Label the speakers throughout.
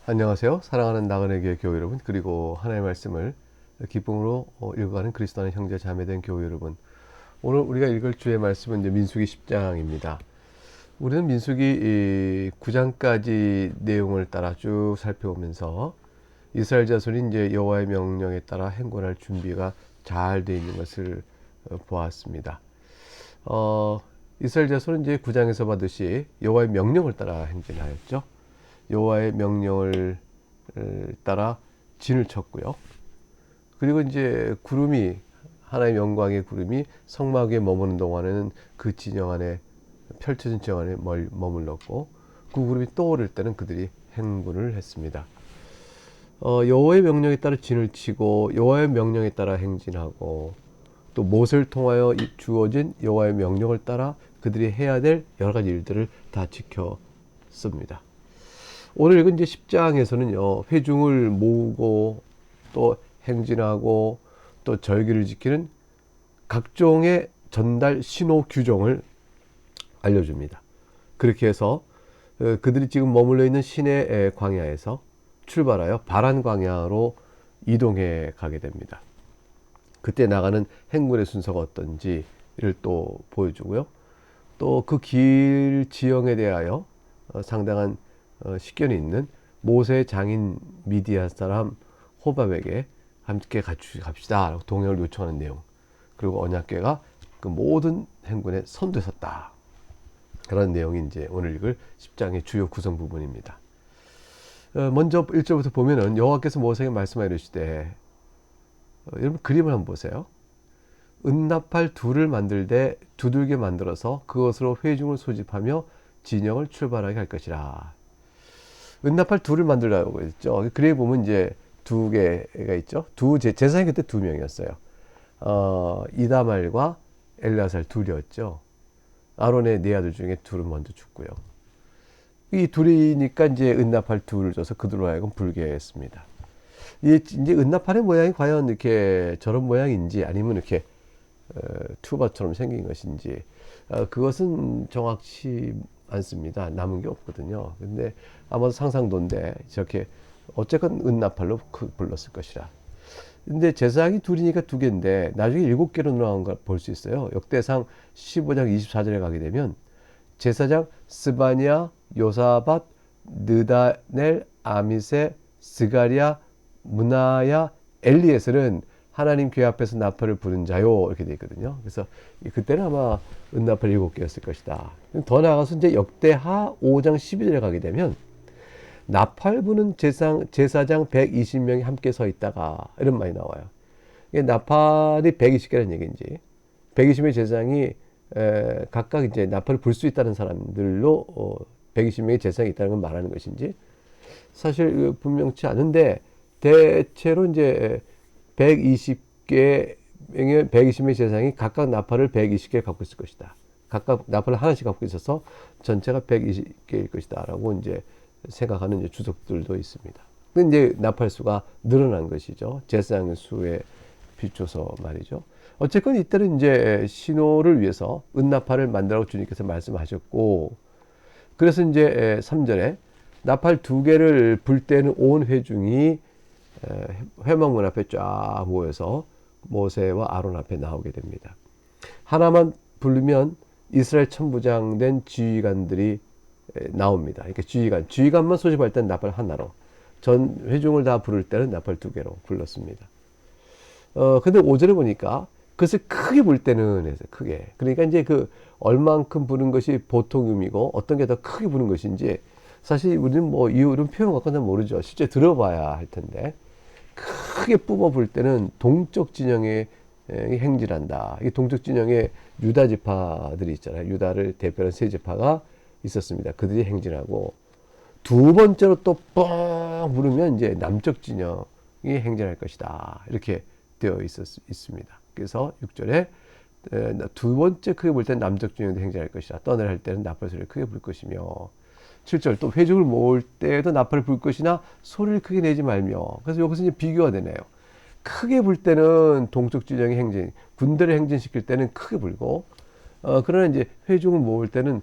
Speaker 1: 안녕하세요. 사랑하는 나그네 교회 교회 여러분, 그리고 하나님의 말씀을 기쁨으로 읽어가는 그리스도 안의 형제 자매된 교회 여러분. 오늘 우리가 읽을 주의 말씀은 이제 민수기 10장입니다. 우리는 민수기 9장까지 내용을 따라 쭉 살펴보면서 이스라엘 자손이 이제 여호와의 명령에 따라 행군할 준비가 잘 되어 있는 것을 보았습니다. 이스라엘 자손은 이제 9장에서 받듯이 여호와의 명령을 따라 행진하였죠. 여호와의 명령을 따라 진을 쳤고요. 그리고 이제 구름이, 하나의 영광의 구름이 성막 위에 머무는 동안에는 그 진영 안에, 펼쳐진 진영 안에 머물렀고, 그 구름이 떠오를 때는 그들이 행군을 했습니다. 여호와의 명령에 따라 진을 치고 여호와의 명령에 따라 행진하고, 또 모세를 통하여 주어진 여호와의 명령을 따라 그들이 해야 될 여러 가지 일들을 다 지켰습니다. 오늘 읽은 이제 10장에서는요, 회중을 모으고 또 행진하고 또 절기를 지키는 각종의 전달 신호 규정을 알려줍니다. 그렇게 해서 그들이 지금 머물러 있는 시내 광야에서 출발하여 바란 광야로 이동해 가게 됩니다. 그때 나가는 행군의 순서가 어떤지를 또 보여주고요. 또 그 길 지형에 대하여 상당한 식견이 있는 모세의 장인 미디안 사람 호밥에게 함께 갑시다 라고 동행을 요청하는 내용, 그리고 언약궤가 그 모든 행군에 선두에 섰다, 그런 내용이 이제 오늘 읽을 10장의 주요 구성 부분입니다. 먼저 1절부터 보면은 여호와께서 모세에게 말씀하여 이르시되, 여러분 그림을 한번 보세요. 은나팔 둘을 만들되 두들겨 만들어서 그것으로 회중을 소집하며 진영을 출발하게 할 것이라. 은나팔 둘을 만들라고 했죠. 그래 보면 이제 두 개가 있죠. 제사장이 그때 두 명이었어요. 이다말과 엘르아살 둘이었죠. 아론의 네 아들 중에 둘은 먼저 죽고요. 이 둘이니까 이제 은나팔 둘을 줘서 그들로 하여금 불게 했습니다. 이제 은나팔의 모양이 과연 이렇게 저런 모양인지 아니면 이렇게 튜바처럼 생긴 것인지 그것은 정확치 않습니다. 남은 게 없거든요. 근데 아마도 상상도인데 저렇게 어쨌건 은나팔로 불렀을 것이라. 근데 제사장이 둘이니까 두 개인데 나중에 7개로 늘어난 걸 볼 수 있어요. 역대상 15장 24절에 가게 되면 제사장 스바냐, 요사밧, 느다넬, 아미세, 스가랴, 무나야, 엘리에셀은 하나님 교회 앞에서 나팔을 부는 자요, 이렇게 되어 있거든요. 그래서 그때는 아마 은나팔 7개였을 것이다. 더 나아가서 이제 역대하 5장 12절에 가게 되면 나팔 부는 제사장 120명이 함께 서 있다가 이런 말이 나와요. 이게 나팔이 120개라는 얘기인지 120명의 제사장이 각각 이제 나팔을 불 수 있다는 사람들로 120명의 제사장이 있다는 걸 말하는 것인지 사실 분명치 않은데, 대체로 이제 120명의 제사장이 각각 나팔을 120개 갖고 있을 것이다. 각각 나팔을 하나씩 갖고 있어서 전체가 120개일 것이다 라고 이제 생각하는 이제 주석들도 있습니다. 근데 이제 나팔 수가 늘어난 것이죠. 제사장의 수에 비춰서 말이죠. 어쨌건 이때는 이제 신호를 위해서 은나팔을 만들라고 주님께서 말씀하셨고, 그래서 이제 3절에 나팔 2개를 불 때는 온 회중이 회막문 앞에 쫙 모여서 모세와 아론 앞에 나오게 됩니다. 하나만 부르면 이스라엘 천부장된 지휘관들이 나옵니다. 그러니까 지휘관만 소집할 때는 나팔 하나로, 전 회중을 다 부를 때는 나팔 2개로 불렀습니다. 근데 5절에 보니까 그것을 크게 불 때는 해서 크게. 그러니까 이제 그 얼만큼 부는 것이 보통 의미고 어떤 게 더 크게 부는 것인지 사실 우리는 뭐 이런 표현 갖고는 모르죠. 실제 들어봐야 할 텐데, 크게 뿜어 불 때는 동쪽 진영에 행진한다. 이 동쪽 진영에 유다 지파들이 있잖아요. 유다를 대표하는 세 지파가 있었습니다. 그들이 행진하고, 두 번째로 또 뻥 부르면 이제 남쪽 진영이 행진할 것이다. 이렇게 되어 있습니다. 그래서 6절에 두 번째 크게 불 때는 남쪽 진영도 행진할 것이다. 떠내려 할 때는 나팔 소리를 크게 불 것이며, 7절 또 회중을 모을 때에도 나팔을 불 것이나 소리를 크게 내지 말며. 그래서 여기서 이제 비교가 되네요. 크게 불 때는 동쪽 진영의 행진, 군대를 행진시킬 때는 크게 불고, 그러나 이제 회중을 모을 때는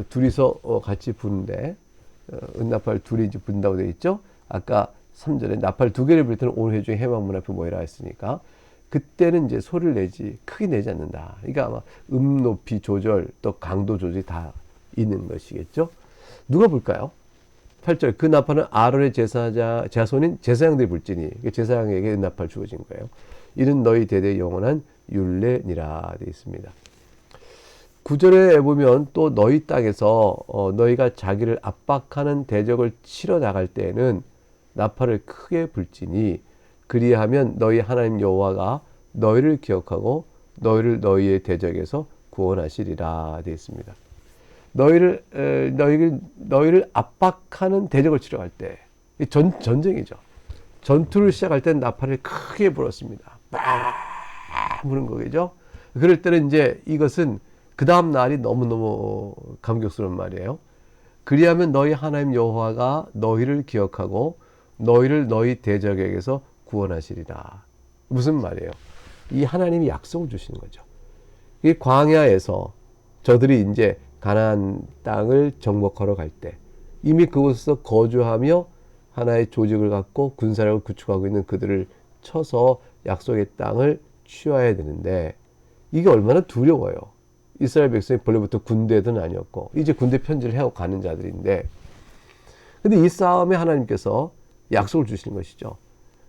Speaker 1: 둘이서 같이 부는데, 은나팔 둘이 이제 분다고 되어 있죠. 아까 3절에 나팔 2개를 불 때는 온 회중이 해만문 앞에 모이라 했으니까 그때는 이제 소리를 내지 크게 내지 않는다. 그러니까 아마 높이 조절 또 강도 조절이 다 있는 것이겠죠. 누가 불까요? 8절 그 나팔은 아론의 자손인 제사장들이 불지니 제사장에게 은나팔 주어진 거예요. 이는 너희 대대의 영원한 율례니라 되어 있습니다. 9절에 보면 또 너희 땅에서 너희가 자기를 압박하는 대적을 치러 나갈 때에는 나팔을 크게 불지니 그리하면 너희 하나님 여호와가 너희를 기억하고 너희를 너희의 대적에서 구원하시리라 되어 있습니다. 너희를 압박하는 대적을 치러 갈 때 전쟁이죠. 전투를 시작할 때는 나팔을 크게 불었습니다. 막 부는 거겠죠. 그럴 때는 이제 이것은 그 다음 날이 너무너무 감격스러운 말이에요. 그리하면 너희 하나님 여호와가 너희를 기억하고 너희를 너희 대적에게서 구원하시리라. 무슨 말이에요? 이 하나님이 약속을 주시는 거죠. 이 광야에서 저들이 이제 가나안 땅을 정복하러 갈 때 이미 그곳에서 거주하며 하나의 조직을 갖고 군사력을 구축하고 있는 그들을 쳐서 약속의 땅을 취하야 되는데 이게 얼마나 두려워요. 이스라엘 백성이 본래부터 군대든 아니었고 이제 군대 편지를 해오고 가는 자들인데 근데 이 싸움에 하나님께서 약속을 주시는 것이죠.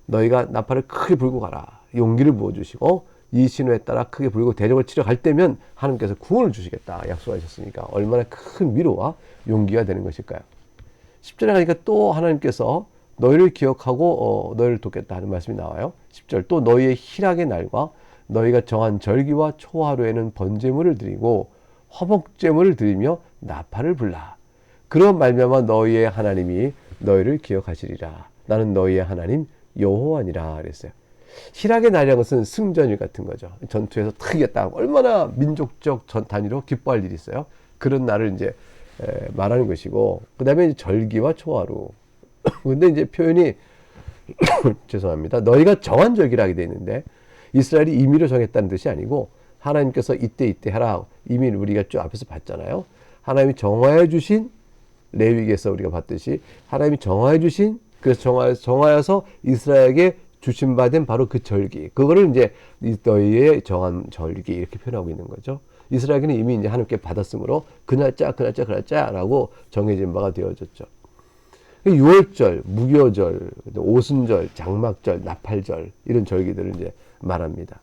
Speaker 1: 너희가 나팔을 크게 불고 가라. 용기를 부어주시고 이 신호에 따라 크게 불고 대적을 치러 갈 때면 하나님께서 구원을 주시겠다 약속하셨으니까 얼마나 큰 위로와 용기가 되는 것일까요? 10절에 가니까 또 하나님께서 너희를 기억하고 너희를 돕겠다 하는 말씀이 나와요. 10절 또 너희의 희락의 날과 너희가 정한 절기와 초하루에는 번제물을 드리고 화목제물을 드리며 나팔을 불라. 그런 말미암아 너희의 하나님이 너희를 기억하시리라. 나는 너희의 하나님 여호와니라 그랬어요. 희락의 날이라는 것은 승전일 같은 거죠. 전투에서 탁 이겼다. 얼마나 민족적 단위로 기뻐할 일이 있어요. 그런 날을 이제 말하는 것이고 그 다음에 절기와 초하루. 근데 이제 표현이 죄송합니다. 너희가 정한 절기라 하게 되어 있는데 이스라엘이 임의로 정했다는 뜻이 아니고 하나님께서 이때 하라. 이미 우리가 쭉 앞에서 봤잖아요. 하나님이 정하여 주신 레위기에서 우리가 봤듯이 하나님이 정하여 주신 그래서 정하여서 이스라엘에게 주신 바 된 바로 그 절기. 그거를 이제 너희의 정한 절기 이렇게 표현하고 있는 거죠. 이스라엘은 이미 이제 하나님께 받았으므로 그날짜라고 정해진 바가 되어졌죠. 6월절, 무교절, 오순절, 장막절, 나팔절 이런 절기들을 이제 말합니다.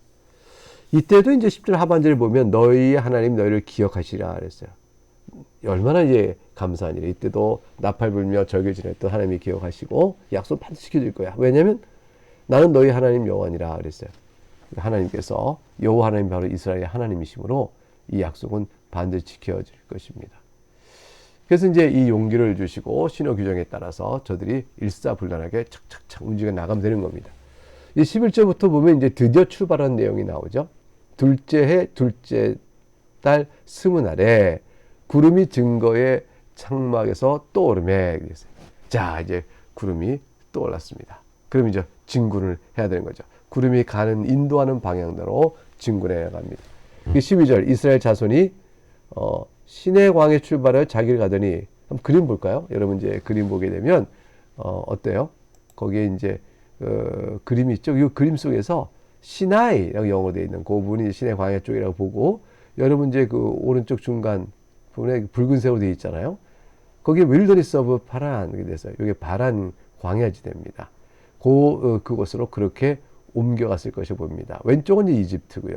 Speaker 1: 이때도 이제 10절 하반절을 보면 너희의 하나님 너희를 기억하시라 그랬어요. 얼마나 이제 감사한 일이에요. 이때도 나팔 불며 절기 지냈던 하나님이 기억하시고 약속 반드시 지켜줄 거야. 왜냐하면 나는 너희 하나님 여호와니라 그랬어요. 하나님께서 여호와 하나님 바로 이스라엘의 하나님이시므로 이 약속은 반드시 지켜질 것입니다. 그래서 이제 이 용기를 주시고 신호 규정에 따라서 저들이 일사불란하게 착착착 움직여 나가면 되는 겁니다. 이 11절부터 보면 이제 드디어 출발하는 내용이 나오죠. 둘째 해 둘째 달 스무날에 구름이 증거의 창막에서 떠오르매. 자, 이제 구름이 떠올랐습니다. 그럼 이제 진군을 해야 되는 거죠. 구름이 가는 인도하는 방향대로 진군해 갑니다. 12절 이스라엘 자손이 시내 광에 출발하여 자기를 가더니 한번 그림 볼까요? 여러분 이제 그림 보게 되면 어때요? 거기에 이제 그림이 있죠. 이 그림 속에서 시나이라고 영어로 되어 있는 그 부분이 시내 광야 쪽이라고 보고 여러분 이제 그 오른쪽 중간 부분에 붉은색으로 되어 있잖아요. 거기에 윌더니스 오브 파란 이렇게 돼서요. 이게 파란 광야지대입니다. 그곳으로 그렇게 옮겨갔을 것이 보입니다. 왼쪽은 이제 이집트고요.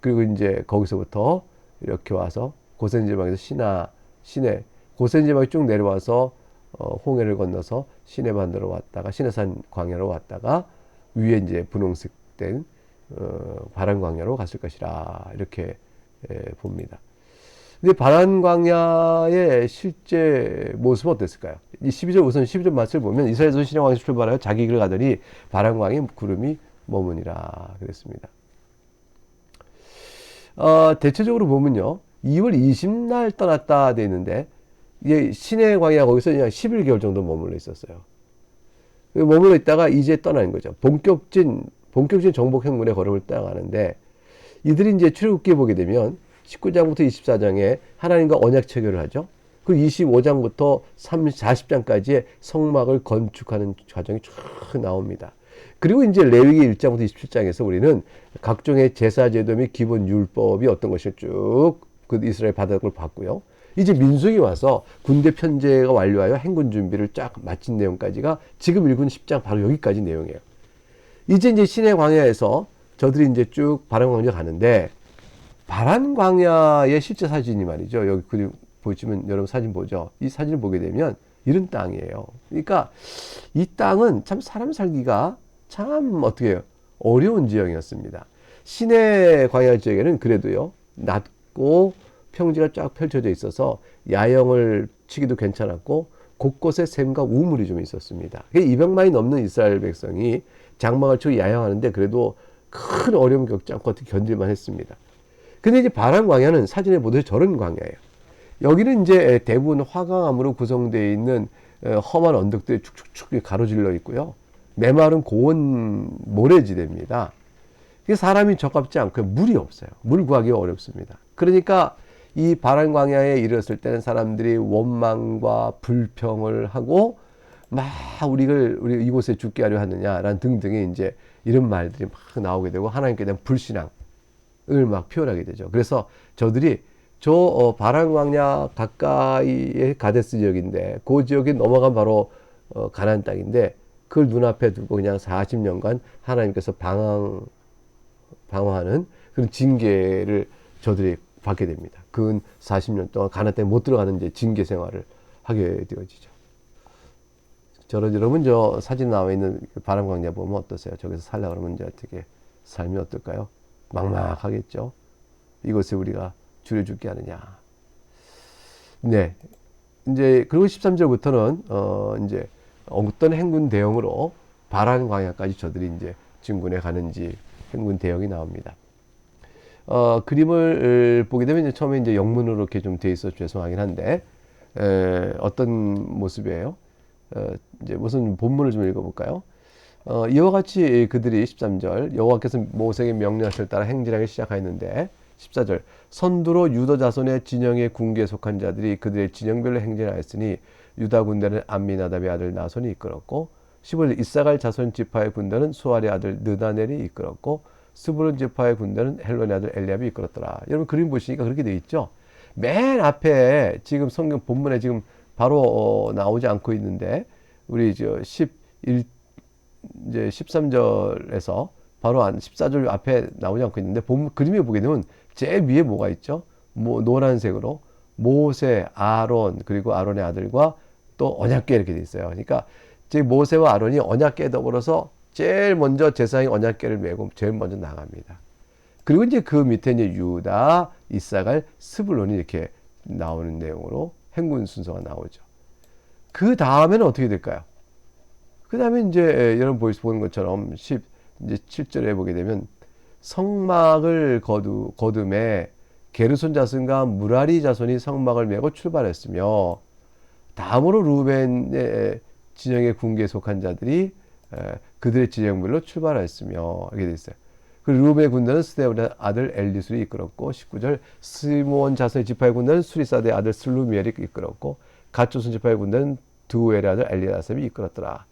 Speaker 1: 그리고 이제 거기서부터 이렇게 와서 고센 지방에서 시내 고센 지방이 쭉 내려와서 홍해를 건너서 시내 반도로 왔다가 시내산 광야로 왔다가 위에 이제 분홍색된 바란 광야로 갔을 것이라 이렇게 봅니다. 근데 바란 광야의 실제 모습은 어땠을까요? 이 12절 우선 12절 말씀을 보면 이스라엘에서 시내 광야에서 출발하여 자기 길을 가더니 바란 광야에 구름이 머무니라 그랬습니다. 대체적으로 보면요. 2월 20날 떠났다 돼 있는데 이게 시내 광야 거기서 그냥 11개월 정도 머물러 있었어요. 머물러 있다가 이제 떠나는 거죠. 본격적인 정복 행군의 걸음을 따라가는데 이들이 이제 출애굽기에 보게 되면 19장부터 24장에 하나님과 언약 체결을 하죠. 그 그 25장부터 40장까지의 성막을 건축하는 과정이 쭉 나옵니다. 그리고 이제 레위기 1장부터 27장에서 우리는 각종의 제사 제도 및 기본 율법이 어떤 것을 쭉 그 이스라엘 바닥을 봤고요. 이제 민수기 와서 군대 편제가 완료하여 행군 준비를 쫙 마친 내용까지가 지금 읽은 10장 바로 여기까지 내용이에요. 이제 시내 광야에서 저들이 이제 쭉 바란 광야 가는데, 바란 광야의 실제 사진이 말이죠. 여기 그림 보시면 여러분 사진 보죠. 이 사진을 보게 되면 이런 땅이에요. 그러니까 이 땅은 참 사람 살기가 참 어떻게 해요? 어려운 지형이었습니다. 시내 광야 지역에는 그래도요, 낮고 평지가 쫙 펼쳐져 있어서 야영을 치기도 괜찮았고 곳곳에 샘과 우물이 좀 있었습니다. 200만이 넘는 이스라엘 백성이 장막을 치고 야영하는데 그래도 큰 어려움 겪지 않고 어떻게 견딜만 했습니다. 근데 이제 바란 광야는 사진에 보듯이 저런 광야예요. 여기는 이제 대부분 화강암으로 구성되어 있는 험한 언덕들이 축축축 가로질러 있고요. 메마른 고원 모래지대입니다. 사람이 적합지 않고 물이 없어요. 물 구하기가 어렵습니다. 그러니까 이 바란 광야에 이르렀을 때는 사람들이 원망과 불평을 하고 막 우리 이곳에 죽게 하려 하느냐라는 등등의 이제 이런 말들이 막 나오게 되고 하나님께 대한 불신앙을 막 표현하게 되죠. 그래서 저들이 바란 광야 가까이의 가데스 지역인데 그 지역이 넘어간 바로 가나안 땅인데 그걸 눈앞에 두고 그냥 40년간 하나님께서 방황하는 그런 징계를 저들이 받게 됩니다. 근 40년 동안 가나안 땅에 못 들어가는 이제 징계 생활을 하게 되어지죠. 여러분 저 사진 나와 있는 바람 광야 보면 어떠세요? 저기서 살려고 그러면 이제 어떻게 삶이 어떨까요? 막막하겠죠. 이곳에 우리가 주려 죽게 하느냐. 네. 이제 그리고 13절부터는 이제 어떤 행군 대형으로 바란 광야까지 저들이 이제 진군해 가는지 행군 대형이 나옵니다. 그림을 보게 되면 이제 처음에 이제 영문으로 이렇게 좀 돼 있어 죄송하긴 한데 어떤 모습이에요? 이제 무슨 본문을 좀 읽어볼까요? 이와 같이 그들이 13절 여호와께서 모세에게 명령하실 따라 행진하기 시작하였는데 14절 선두로 유다 자손의 진영의 군계에 속한 자들이 그들의 진영별로 행진하였으니 유다 군대는 암미나답의 아들 나손이 이끌었고 15절 이사갈 자손 지파의 군대는 수알의 아들 느다넬이 이끌었고 스불론 지파의 군대는 헬론의 아들 엘리압이 이끌었더라. 여러분 그림 보시니까 그렇게 되어 있죠. 맨 앞에 지금 성경 본문에 지금 바로 나오지 않고 있는데 우리 저 13절에서 바로 14절 앞에 나오지 않고 있는데 본문 그림에 보게 되면 제일 위에 뭐가 있죠? 노란색으로 모세, 아론 그리고 아론의 아들과 또 언약궤 이렇게 돼 있어요. 그러니까 즉 모세와 아론이 언약궤에 더불어서 제일 먼저 제사장이 언약궤를 메고 제일 먼저 나갑니다. 그리고 이제 그 밑에 이제 유다, 이사갈, 스불론이 이렇게 나오는 내용으로 행군 순서가 나오죠. 그 다음에는 어떻게 될까요? 그 다음에 이제 여러분 보는 것처럼 이제 7절에 보게 되면 성막을 거둠에 게르손 자손과 무라리 자손이 성막을 메고 출발했으며 다음으로 루벤의 진영의 군계에 속한 자들이 그들의 진영별로 출발하였으며 이렇게 돼 있어요. 그 루벤의 군대는 스데울의 아들 엘리술이 이끌었고 19절 스므온 자손의 지파의 군대는 수리사드의 아들 슬루미엘이 이끌었고 갓 조선 지파의 군대는 두엘의 아들 엘리아삽이 이끌었더라.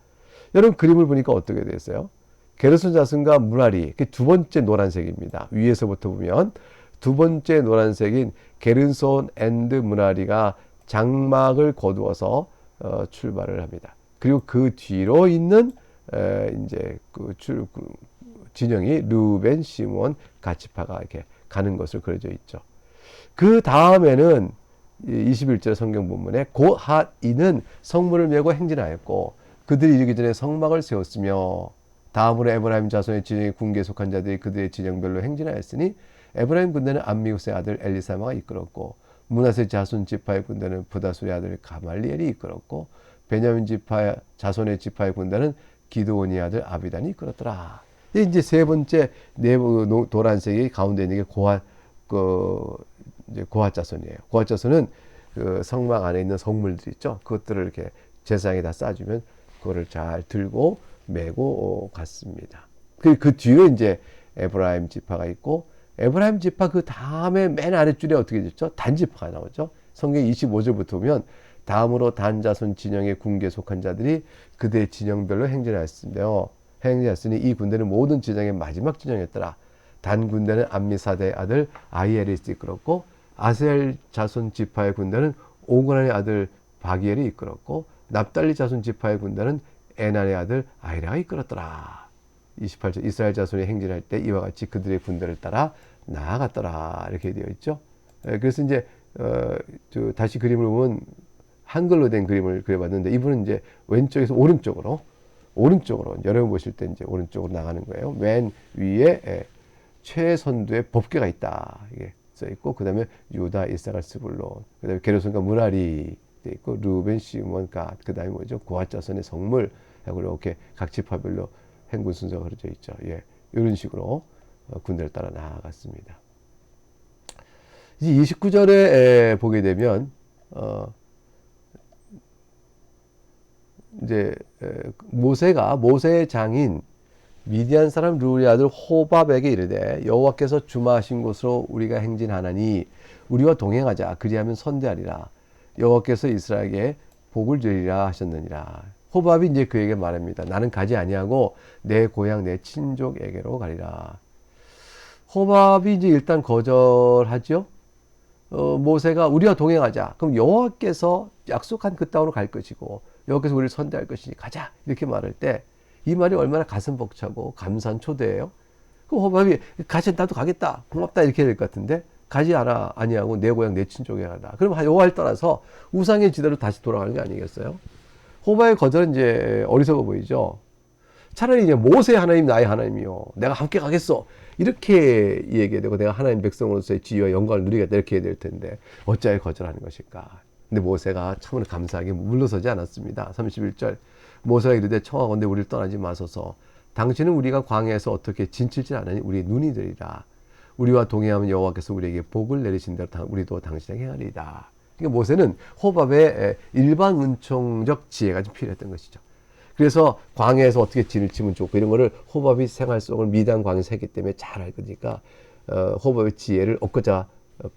Speaker 1: 여러분 그림을 보니까 어떻게 됐어요? 게르손 자손과 무라리 두 번째 노란색입니다. 위에서부터 보면 두 번째 노란색인 게르손 앤드 무라리가 장막을 거두어서 출발을 합니다. 그리고 그 뒤로 있는 이제 진영이 루벤, 시므온, 갓지파가 이렇게 가는 것으로 그려져 있죠. 그 다음에는 21절 성경 본문에 고핫이는 성문을 메고 행진하였고 그들이 이르기 전에 성막을 세웠으며 다음으로 에브라임 자손의 진영의 군계에 속한 자들이 그들의 진영별로 행진하였으니 에브라임 군대는 암미우스의 아들 엘리사마가 이끌었고 므낫세 자손 지파의 군대는 부다술의 아들 가말리엘이 이끌었고 베냐민 지파 자손의 지파의 군대는 기드온의 아들 아비단이 이끌었더라. 이제 세 번째 노란색이 가운데 있는 게 고핫 자손이에요. 고핫 자손은 그 성막 안에 있는 성물들 있죠. 그것들을 이렇게 제사장에 다 싸주면 그거를 잘 들고 메고 갔습니다. 그 뒤에 이제 에브라임 지파가 있고 에브라임 지파 그 다음에 맨 아랫줄에 어떻게 됐죠? 단 지파가 나오죠. 성경 25절부터 보면 다음으로 단 자손 진영의 군계에 속한 자들이 그들의 진영별로 행진하였으며 행진하였으니 이 군대는 모든 진영의 마지막 진영이었더라. 단 군대는 암미사대의 아들 아히엘이 이끌었고 아셀 자손 지파의 군대는 오그란의 아들 바기엘이 이끌었고 납달리 자손 지파의 군대는 에난의 아들 아히라가 이끌었더라. 28절 이스라엘 자손이 행진할 때 이와 같이 그들의 군대를 따라 나아갔더라. 이렇게 되어 있죠. 그래서 이제 다시 그림을 보면 한글로 된 그림을 그려봤는데 이분은 이제 왼쪽에서 오른쪽으로 여러분 보실 때 이제 오른쪽으로 나가는 거예요. 맨 위에 최선두의 법궤가 있다. 이게 써 있고 그다음에 유다, 이사갈, 스불론, 그다음에 게르손과 무라리 돼 있고 루벤, 시몬, 갓, 그다음에 뭐죠? 고핫 자손의 성물 하고 이렇게 각 지파별로 행군 순서가 그려져 있죠. 예, 이런 식으로 군대를 따라 나아갔습니다. 이제 29절에 보게 되면 이제 모세의 장인 미디안 사람 르우의 아들 호밥에게 이르되 여호와께서 주마하신 곳으로 우리가 행진하나니 우리와 동행하자. 그리하면 선대하리라. 여호와께서 이스라엘에게 복을 주리라 하셨느니라. 호밥이 이제 그에게 말합니다. 나는 가지 아니하고 내 고향 내 친족에게로 가리라. 호밥이 이제 일단 거절하죠. 모세가 우리와 동행하자. 그럼 여호와께서 약속한 그 땅으로 갈 것이고 여호와께서 우리를 선대할 것이니 가자. 이렇게 말할 때 이 말이 얼마나 가슴 벅차고 감사한 초대예요. 그럼 호밥이 가지 나도 가겠다. 고맙다 이렇게 될 것 같은데 가지 아니하고 내 고향 내 친족에 가라. 그럼 여호와를 따라서 우상의 지대로 다시 돌아가는 게 아니겠어요? 호밥의 거절은 이제 어리석어 보이죠. 차라리 이제 모세 하나님 나의 하나님이요 내가 함께 가겠어 이렇게 얘기해야 되고 내가 하나님 백성으로서의 지위와 영광을 누리겠다 이렇게 해야 될 텐데 어찌하여 거절하는 것일까? 근데 모세가 참으로 감사하게 물러서지 않았습니다. 31절 모세가 이르되 청하건대 우리를 떠나지 마소서. 당신은 우리가 광야에서 어떻게 진칠지 않으니 우리의 눈이 되리라. 우리와 동행하면 여호와께서 우리에게 복을 내리신 대로 우리도 당신에게 행하리이다. 그러니까 모세는 호밥의 일반 은총적 지혜가 좀 필요했던 것이죠. 그래서 광야에서 어떻게 진을 치면 좋고 이런 거를 호밥이 생활 속을 미단 광야에서 했기 때문에 잘 알거니까 호밥의 지혜를 얻고자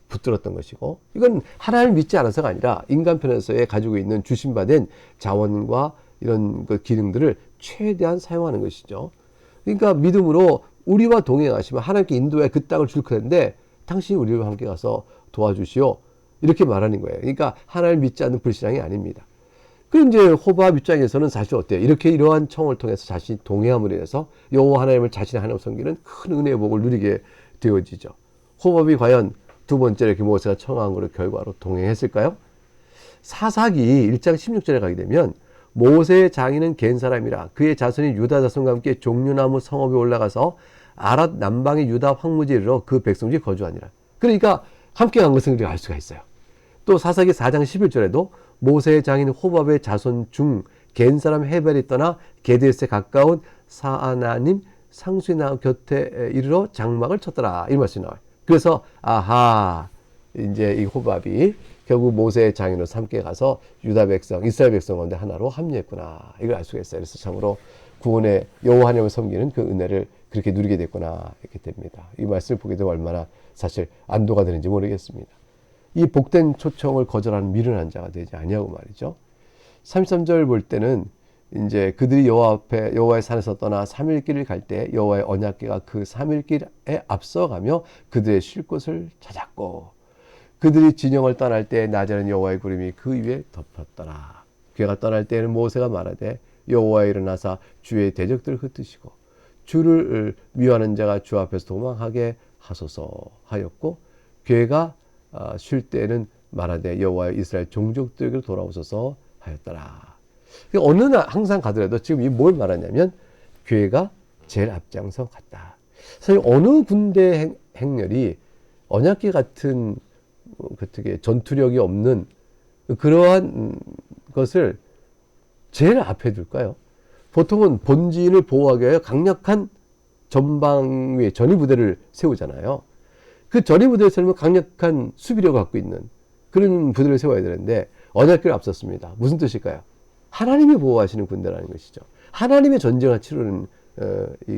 Speaker 1: 붙들었던 것이고 이건 하나님을 믿지 않아서가 아니라 인간 편에서의 가지고 있는 주신받은 자원과 이런 그 기능들을 최대한 사용하는 것이죠. 그러니까 믿음으로 우리와 동행하시면 하나님께 인도해 그 땅을 줄 텐데 당신이 우리와 함께 가서 도와주시오. 이렇게 말하는 거예요. 그러니까 하나님을 믿지 않는 불신앙이 아닙니다. 그럼 이제 호밥 입장에서는 사실 어때요? 이러한 청을 통해서 자신이 동행함으로 인해서 여호와 하나님을 자신의 하나님 섬기는 큰 은혜의 복을 누리게 되어지죠. 호밥이 과연 두 번째 이렇게 모세가 청한 거로 결과로 동행했을까요? 사사기 1장 16절에 가게 되면 모세의 장인은 겐 사람이라 그의 자손이 유다 자손과 함께 종려나무 성읍에 올라가서 아랏 남방의 유다 황무지에 이르러 그 백성들이 거주하니라. 그러니까 함께 간 것을 우리가 알 수가 있어요. 또 사사기 4장 11절에도 모세의 장인 호밥의 자손 중 겐 사람 헤벨이 떠나 게데스에 가까운 사아나님 상수나 곁에 이르러 장막을 쳤더라. 이 말씀이 나와요. 그래서 아하 이제 이 호밥이 결국 모세의 장인으로 함께 가서 유다 백성, 이스라엘 백성 가운데 하나로 합류했구나. 이걸 알 수가 있어요. 그래서 참으로 구원의 여호와 하나님을 섬기는 그 은혜를 그렇게 누리게 됐구나. 이렇게 됩니다. 이 말씀을 보게 되면 얼마나 사실 안도가 되는지 모르겠습니다. 이 복된 초청을 거절하는 미련한 자가 되지 아니하고 말이죠. 33절 볼 때는 이제 그들이 여호와의 산에서 떠나 3일 길을 갈 때 여호와의 언약궤가 그 3일 길에 앞서가며 그들의 쉴 곳을 찾았고 그들이 진영을 떠날 때 낮에는 여호와의 구름이 그 위에 덮였더라. 그가 떠날 때에는 모세가 말하되 여호와여 일어나사 주의 대적들을 흩으시고 주를 미워하는 자가 주 앞에서 도망하게 하소서 하였고 그가 쉴 때에는 말하되 여호와여 이스라엘 종족들에게로 돌아오소서 하였더라. 어느 날 항상 가더라도 지금 이 뭘 말하냐면 교회가 제일 앞장서 갔다. 사실 어느 군대 행렬이 언약궤 같은 어떻게 전투력이 없는 그러한 것을 제일 앞에 둘까요? 보통은 본진을 보호하기 위해 강력한 전방 위에 전위부대를 세우잖아요. 그 전위부대를 세우면 강력한 수비력을 갖고 있는 그런 부대를 세워야 되는데 언약궤를 앞섰습니다. 무슨 뜻일까요? 하나님이 보호하시는 군대라는 것이죠. 하나님의 전쟁을 치르는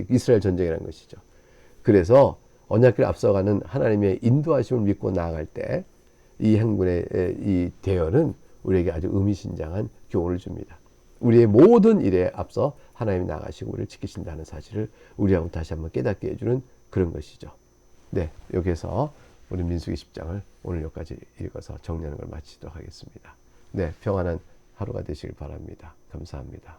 Speaker 1: 이스라엘 전쟁이라는 것이죠. 그래서 언약궤를 앞서가는 하나님의 인도하심을 믿고 나아갈 때 이 행군의 이 대열은 우리에게 아주 의미심장한 교훈을 줍니다. 우리의 모든 일에 앞서 하나님이 나가시고 우리를 지키신다는 사실을 우리하고 다시 한번 깨닫게 해주는 그런 것이죠. 네, 여기에서 우리 민수기 10장을 오늘 여기까지 읽어서 정리하는 걸 마치도록 하겠습니다. 네, 평안한 하루가 되시길 바랍니다. 감사합니다.